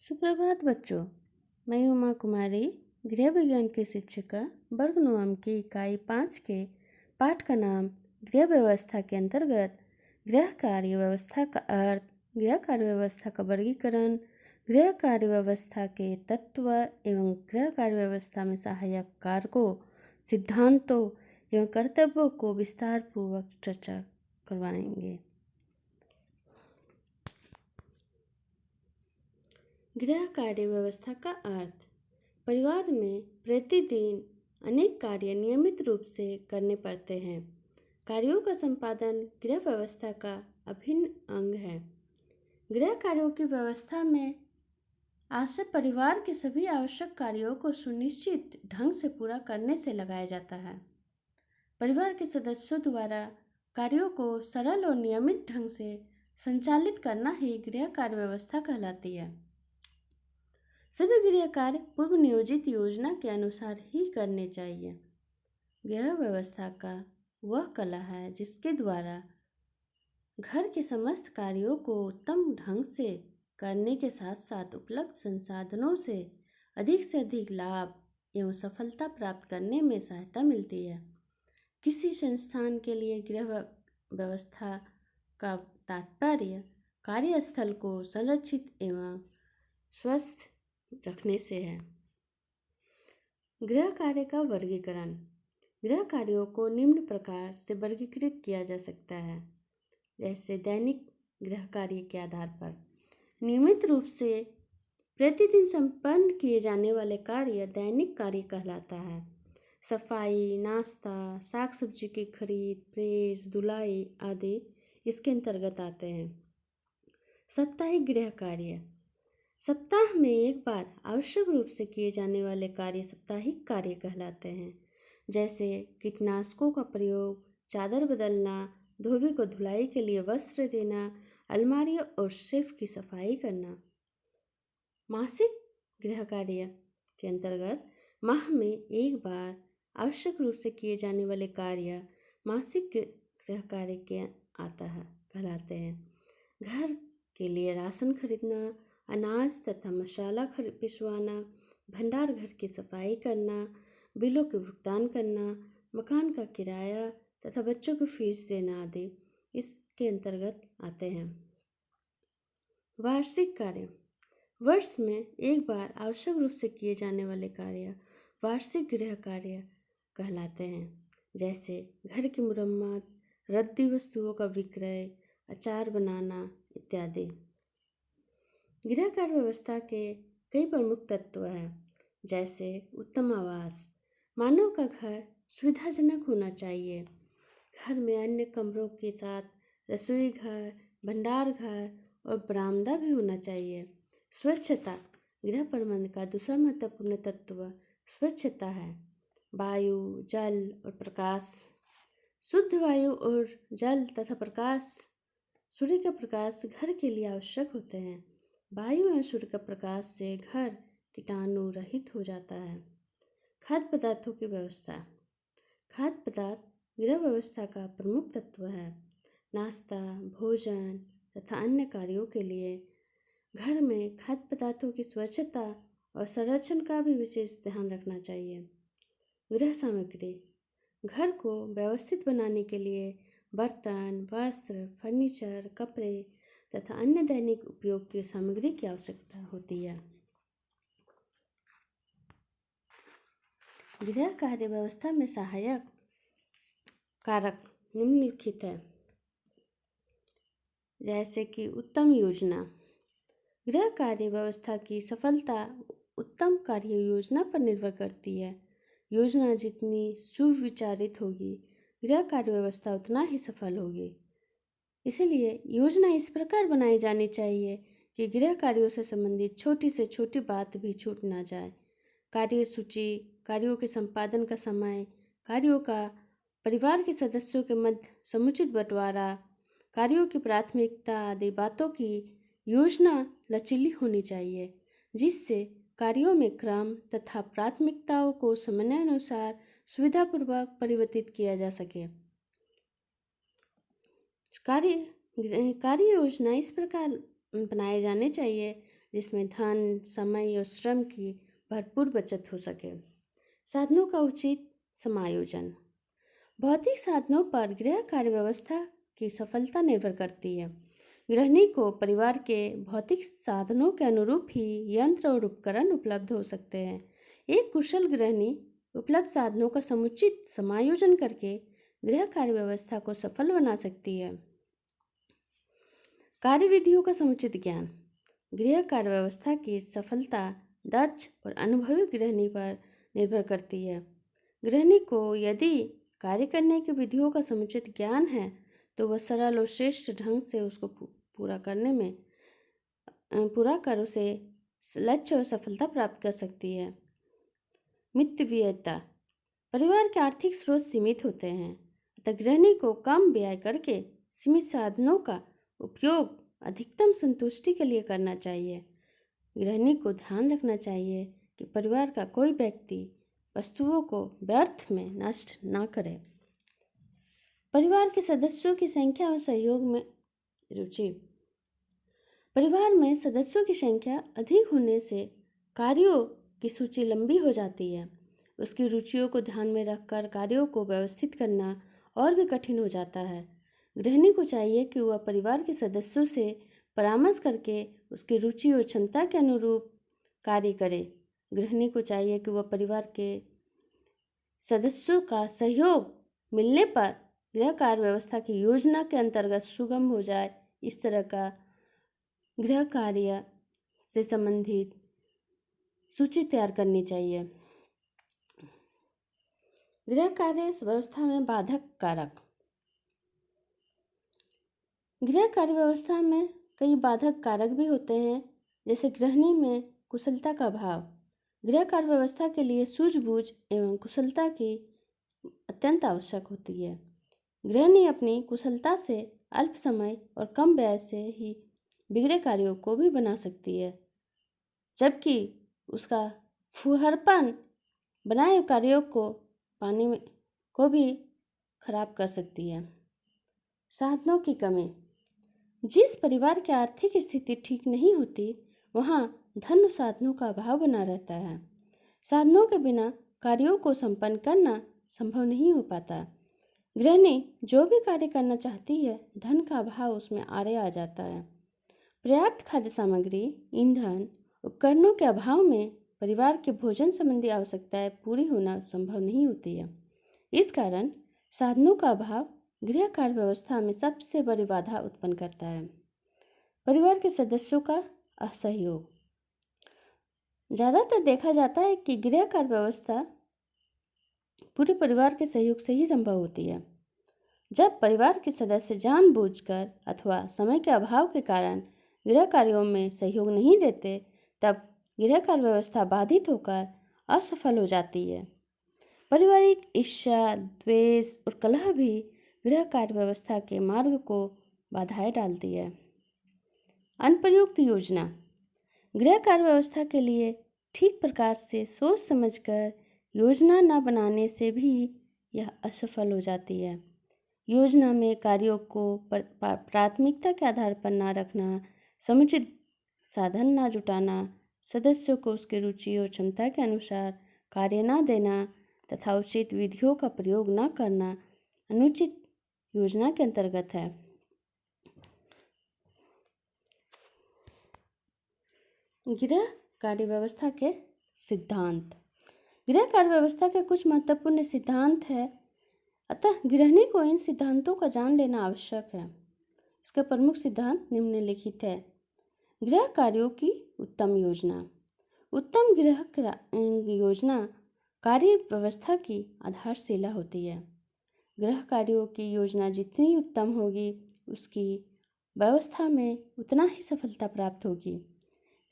सुप्रभात बच्चों। मैं उमा कुमारी, गृह विज्ञान की शिक्षिका, वर्ग नवम की इकाई 5 के पाठ का नाम गृह व्यवस्था के अंतर्गत गृह कार्य व्यवस्था का अर्थ, गृह कार्य व्यवस्था का वर्गीकरण, गृह कार्य व्यवस्था के तत्व एवं गृह कार्य व्यवस्था में सहायक कारकों, सिद्धांतों एवं कर्तव्यों को विस्तार पूर्वक चर्चा करवाएंगे। गृह कार्य व्यवस्था का अर्थ, परिवार में प्रतिदिन अनेक कार्य नियमित रूप से करने पड़ते हैं। कार्यों का संपादन गृह व्यवस्था का अभिन्न अंग है। गृह कार्यों की व्यवस्था में आश्रय परिवार के सभी आवश्यक कार्यों को सुनिश्चित ढंग से पूरा करने से लगाया जाता है। परिवार के सदस्यों द्वारा कार्यों को सरल और नियमित ढंग से संचालित करना ही गृह कार्य व्यवस्था कहलाती है। सभी गृह कार्य पूर्व नियोजित योजना के अनुसार ही करने चाहिए। गृह व्यवस्था का वह कला है जिसके द्वारा घर के समस्त कार्यों को उत्तम ढंग से करने के साथ साथ उपलब्ध संसाधनों से अधिक लाभ एवं सफलता प्राप्त करने में सहायता मिलती है। किसी संस्थान के लिए गृह व्यवस्था का तात्पर्य कार्यस्थल को संरक्षित एवं स्वस्थ रखने से है। गृह कार्य का वर्गीकरण। गृह कार्यों को निम्न प्रकार से वर्गीकृत किया जा सकता है, जैसे दैनिक गृह कार्य के आधार पर नियमित रूप से प्रतिदिन संपन्न किए जाने वाले कार्य दैनिक कार्य कहलाता है। सफाई, नाश्ता, साग सब्जी की खरीद, प्रेस, धुलाई आदि इसके अंतर्गत आते हैं। साप्ताहिक गृह कार्य, सप्ताह में एक बार आवश्यक रूप से किए जाने वाले कार्य साप्ताहिक कार्य कहलाते हैं, जैसे कीटनाशकों का प्रयोग, चादर बदलना, धोबी को धुलाई के लिए वस्त्र देना, अलमारी और शेल्फ की सफाई करना। मासिक गृह कार्य के अंतर्गत माह में एक बार आवश्यक रूप से किए जाने वाले कार्य मासिक गृह कार्य के कहलाते हैं। घर के लिए राशन खरीदना, अनाज तथा मसाला पिसवाना, भंडार घर की सफाई करना, बिलों के भुगतान करना, मकान का किराया तथा बच्चों को फीस देना आदि इसके अंतर्गत आते हैं। वार्षिक कार्य, वर्ष में एक बार आवश्यक रूप से किए जाने वाले कार्य वार्षिक गृह कार्य कहलाते हैं, जैसे घर की मुरम्मत, रद्दी वस्तुओं का विक्रय, अचार बनाना इत्यादि। गृह कार्य व्यवस्था के कई प्रमुख तत्व हैं, जैसे उत्तम आवास। मानव का घर सुविधाजनक होना चाहिए। घर में अन्य कमरों के साथ रसोई घर, भंडार घर और बरामदा भी होना चाहिए। स्वच्छता, गृह प्रबंधन का दूसरा महत्वपूर्ण तत्व स्वच्छता है। वायु, जल और प्रकाश, शुद्ध वायु और जल तथा प्रकाश, सूर्य का प्रकाश घर के लिए आवश्यक होते हैं। वायु एवं सूर्य का प्रकाश से घर कीटाणु रहित हो जाता है। खाद्य पदार्थों की व्यवस्था, खाद्य पदार्थ गृह व्यवस्था का प्रमुख तत्व है। नाश्ता, भोजन तथा अन्य कार्यों के लिए घर में खाद्य पदार्थों की स्वच्छता और संरक्षण का भी विशेष ध्यान रखना चाहिए। गृह सामग्री, घर को व्यवस्थित बनाने के लिए बर्तन, वस्त्र, फर्नीचर, कपड़े तथा अन्य दैनिक उपयोग की सामग्री की आवश्यकता होती है। गृह कार्य व्यवस्था में सहायक कारक निम्नलिखित है, जैसे कि उत्तम योजना। गृह कार्य व्यवस्था की सफलता उत्तम कार्य योजना पर निर्भर करती है। योजना जितनी सुविचारित होगी, गृह कार्य व्यवस्था उतना ही सफल होगी। इसलिए योजना इस प्रकार बनाई जानी चाहिए कि गृह कार्यों से संबंधित छोटी से छोटी बात भी छूट ना जाए। कार्य सूची, कार्यों के संपादन का समय, कार्यों का परिवार के सदस्यों के मध्य समुचित बंटवारा, कार्यों की प्राथमिकता आदि बातों की योजना लचीली होनी चाहिए, जिससे कार्यों में क्रम तथा प्राथमिकताओं को समयानुसार सुविधापूर्वक परिवर्तित किया जा सके। कार्य योजना इस प्रकार बनाए जाने चाहिए जिसमें धन, समय और श्रम की भरपूर बचत हो सके। साधनों का उचित समायोजन। भौतिक साधनों पर गृह कार्य व्यवस्था की सफलता निर्भर करती है। गृहिणी को परिवार के भौतिक साधनों के अनुरूप ही यंत्र और उपकरण उपलब्ध हो सकते हैं। एक कुशल गृहिणी उपलब्ध साधनों का समुचित समायोजन करके गृह कार्य व्यवस्था को सफल बना सकती है। कार्य विधियों का समुचित ज्ञान। गृह कार्य व्यवस्था की सफलता दक्ष और अनुभवी गृहिणी पर निर्भर करती है। गृहिणी को यदि कार्य करने की विधियों का समुचित ज्ञान है तो वह सरल और श्रेष्ठ ढंग से उसको पूरा कर उसे लक्ष्य और सफलता प्राप्त कर सकती है। मितव्ययिता। परिवार के आर्थिक स्रोत सीमित होते हैं, अतः गृहिणी को कम व्यय करके सीमित साधनों का उपयोग अधिकतम संतुष्टि के लिए करना चाहिए। गृहिणी को ध्यान रखना चाहिए कि परिवार का कोई व्यक्ति वस्तुओं को व्यर्थ में नष्ट न करे। परिवार के सदस्यों की संख्या और सहयोग में रुचि। परिवार में सदस्यों की संख्या अधिक होने से कार्यों की सूची लंबी हो जाती है। उसकी रुचियों को ध्यान में रखकर कार्यों को व्यवस्थित करना और भी कठिन हो जाता है। गृहिणी को चाहिए कि वह परिवार के सदस्यों से परामर्श करके उसकी रुचि और क्षमता के अनुरूप कार्य करे। गृहिणी को चाहिए कि वह परिवार के सदस्यों का सहयोग मिलने पर गृह कार्य व्यवस्था की योजना के अंतर्गत सुगम हो जाए। इस तरह का गृह कार्य से संबंधित सूची तैयार करनी चाहिए। गृह कार्य व्यवस्था में बाधक कारक। गृह कार्य व्यवस्था में कई बाधक कारक भी होते हैं, जैसे गृहिणी में कुशलता का अभाव। गृह कार्य व्यवस्था के लिए सूझबूझ एवं कुशलता की अत्यंत आवश्यक होती है। गृहिणी अपनी कुशलता से अल्प समय और कम व्यय से ही बिगड़े कार्यों को भी बना सकती है, जबकि उसका फुहरपन बनाए हुए कार्यों को पाने में को भी खराब कर सकती है। साधनों की कमी। जिस परिवार की आर्थिक स्थिति ठीक नहीं होती वहाँ धन साधनों का अभाव बना रहता है। साधनों के बिना कार्यों को संपन्न करना संभव नहीं हो पाता। गृहिणी जो भी कार्य करना चाहती है, धन का अभाव उसमें आड़े आ जाता है। पर्याप्त खाद्य सामग्री, ईंधन, उपकरणों के अभाव में परिवार के भोजन संबंधी आवश्यकताएं पूरी होना संभव नहीं होती है। इस कारण साधनों का अभाव गृह कार्य व्यवस्था में सबसे बड़ी बाधा उत्पन्न करता है। परिवार के सदस्यों का असहयोग। ज़्यादातर देखा जाता है कि गृह कार्य व्यवस्था पूरे परिवार के सहयोग से ही संभव होती है। जब परिवार के सदस्य जानबूझकर अथवा समय के अभाव के कारण गृह कार्यों में सहयोग नहीं देते, तब गृह कार्य व्यवस्था बाधित होकर असफल हो जाती है। पारिवारिक ईर्ष्या, द्वेष और कलह भी गृह कार्य व्यवस्था के मार्ग को बाधाएं डालती है। अनुपयुक्त योजना। गृह कार्य व्यवस्था के लिए ठीक प्रकार से सोच समझकर योजना न बनाने से भी यह असफल हो जाती है। योजना में कार्यों को प्राथमिकता के आधार पर न रखना, समुचित साधन न जुटाना, सदस्यों को उसकी रुचि और क्षमता के अनुसार कार्य न देना तथा उचित विधियों का प्रयोग न करना अनुचित योजना के अंतर्गत है। गृह कार्य व्यवस्था के सिद्धांत। गृह कार्य व्यवस्था के कुछ महत्वपूर्ण सिद्धांत है, अतः गृहिणी को इन सिद्धांतों का जान लेना आवश्यक है। इसका प्रमुख सिद्धांत निम्नलिखित है। गृह कार्यों की उत्तम योजना। उत्तम गृह योजना कार्य व्यवस्था की आधारशिला होती है। गृह कार्यों की योजना जितनी उत्तम होगी, उसकी व्यवस्था में उतना ही सफलता प्राप्त होगी।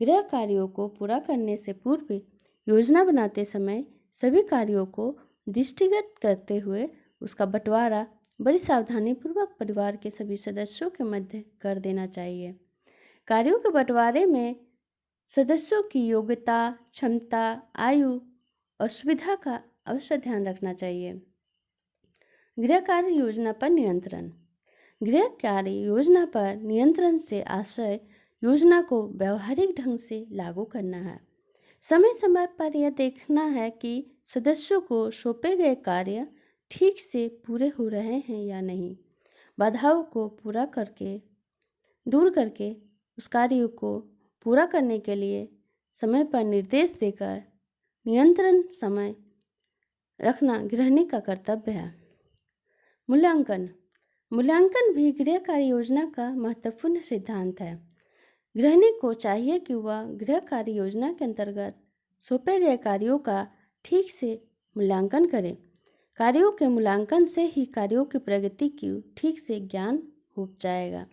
गृह कार्यों को पूरा करने से पूर्व योजना बनाते समय सभी कार्यों को दृष्टिगत करते हुए उसका बंटवारा बड़ी सावधानी पूर्वक परिवार के सभी सदस्यों के मध्य कर देना चाहिए। कार्यों के बंटवारे में सदस्यों की योग्यता, क्षमता, आयु और सुविधा का अवश्य ध्यान रखना चाहिए। गृह कार्य योजना पर नियंत्रण। गृह कार्य योजना पर नियंत्रण से आशय योजना को व्यवहारिक ढंग से लागू करना है। समय समय पर यह देखना है कि सदस्यों को सौंपे गए कार्य ठीक से पूरे हो रहे हैं या नहीं। बाधाओं को दूर करके उस कार्य को पूरा करने के लिए समय पर निर्देश देकर नियंत्रण समय रखना गृहिणी का कर्तव्य है। मूल्यांकन भी गृह कार्य योजना का महत्वपूर्ण सिद्धांत है। गृहिणी को चाहिए कि वह गृह कार्य योजना के अंतर्गत सौंपे गए कार्यों का ठीक से मूल्यांकन करे। कार्यों के मूल्यांकन से ही कार्यों की प्रगति की ठीक से ज्ञान हो जाएगा।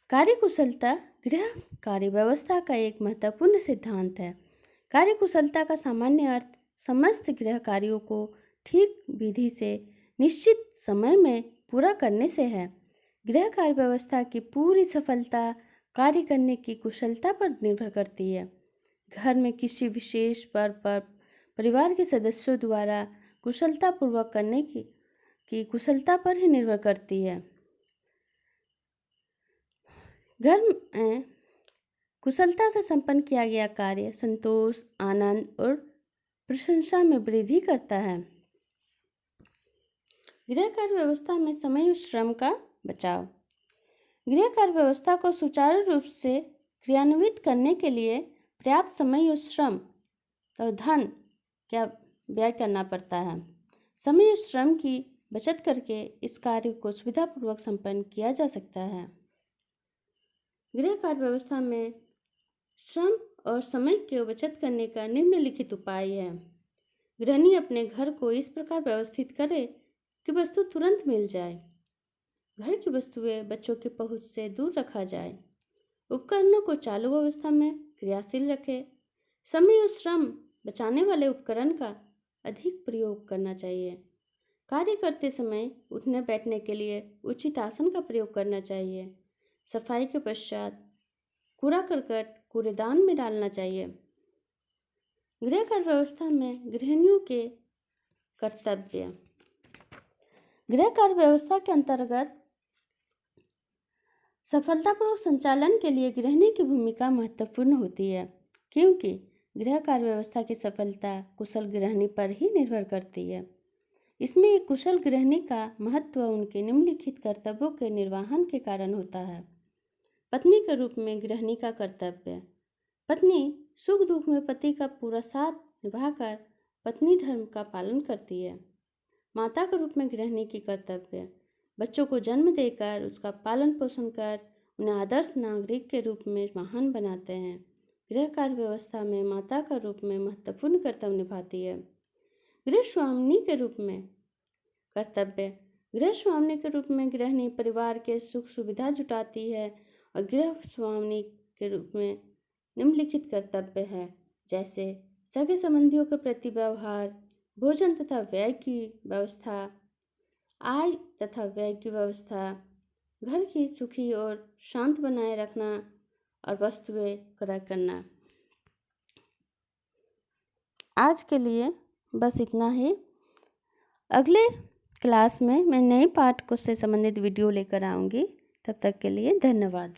कार्यकुशलता गृह कार्य व्यवस्था का एक महत्वपूर्ण सिद्धांत है। कार्यकुशलता का सामान्य अर्थ समस्त गृह कार्यों को ठीक विधि से निश्चित समय में पूरा करने से है। गृह कार्य व्यवस्था की पूरी सफलता कार्य करने की कुशलता पर निर्भर करती है। घर में किसी विशेष पर्व पर परिवार के सदस्यों द्वारा कुशलतापूर्वक करने की कुशलता पर ही निर्भर करती है। घर में कुशलता से संपन्न किया गया कार्य संतोष, आनंद और प्रशंसा में वृद्धि करता है। गृह कार्य व्यवस्था में समय और श्रम का बचाव। गृह कार्य व्यवस्था को सुचारू रूप से क्रियान्वित करने के लिए पर्याप्त समय और श्रम और धन का व्यय करना पड़ता है। समय और श्रम की बचत करके इस कार्य को सुविधापूर्वक संपन्न किया जा सकता है। गृह कार्य व्यवस्था में श्रम और समय की बचत करने का निम्नलिखित उपाय है। गृहिणी अपने घर को इस प्रकार व्यवस्थित करे कि वस्तु तुरंत मिल जाए। घर की वस्तुएं बच्चों की पहुंच से दूर रखा जाए। उपकरणों को चालू अवस्था में क्रियाशील रखे। समय और श्रम बचाने वाले उपकरण का अधिक प्रयोग करना चाहिए। कार्य करते समय उठने बैठने के लिए उचित आसन का प्रयोग करना चाहिए। सफाई के पश्चात कूड़ा करकट कूड़ेदान में डालना चाहिए। गृह कार्य व्यवस्था में गृहिणियों के कर्तव्य। गृह कार्य व्यवस्था के अंतर्गत सफलतापूर्वक संचालन के लिए गृहिणी की भूमिका महत्वपूर्ण होती है, क्योंकि गृह कार्य व्यवस्था की सफलता कुशल गृहिणी पर ही निर्भर करती है। इसमें एक कुशल गृहिणी का महत्व उनके निम्नलिखित कर्तव्यों के निर्वहन के कारण होता है। पत्नी के रूप में गृहिणी का कर्तव्य। पत्नी सुख दुख में पति का पूरा साथ निभाकर पत्नी धर्म का पालन करती है। माता के रूप में गृहिणी की कर्तव्य। बच्चों को जन्म देकर उसका पालन पोषण कर उन्हें आदर्श नागरिक के रूप में महान बनाते हैं। गृह कार्य व्यवस्था में माता का रूप में महत्वपूर्ण कर्तव्य निभाती है। गृह स्वामिनी के रूप में कर्तव्य। गृह स्वामिनी के रूप में गृहिणी परिवार के सुख सुविधा जुटाती है और गृह स्वामिनी के रूप में निम्नलिखित कर्तव्य है, जैसे सगे संबंधियों के प्रति व्यवहार, भोजन तथा व्यय की व्यवस्था, आय तथा व्यय की व्यवस्था, घर की सुखी और शांत बनाए रखना और वस्तुएं क्रय करना। आज के लिए बस इतना ही। अगले क्लास में मैं नए पाठ को से संबंधित वीडियो लेकर आऊँगी। तब तक के लिए धन्यवाद।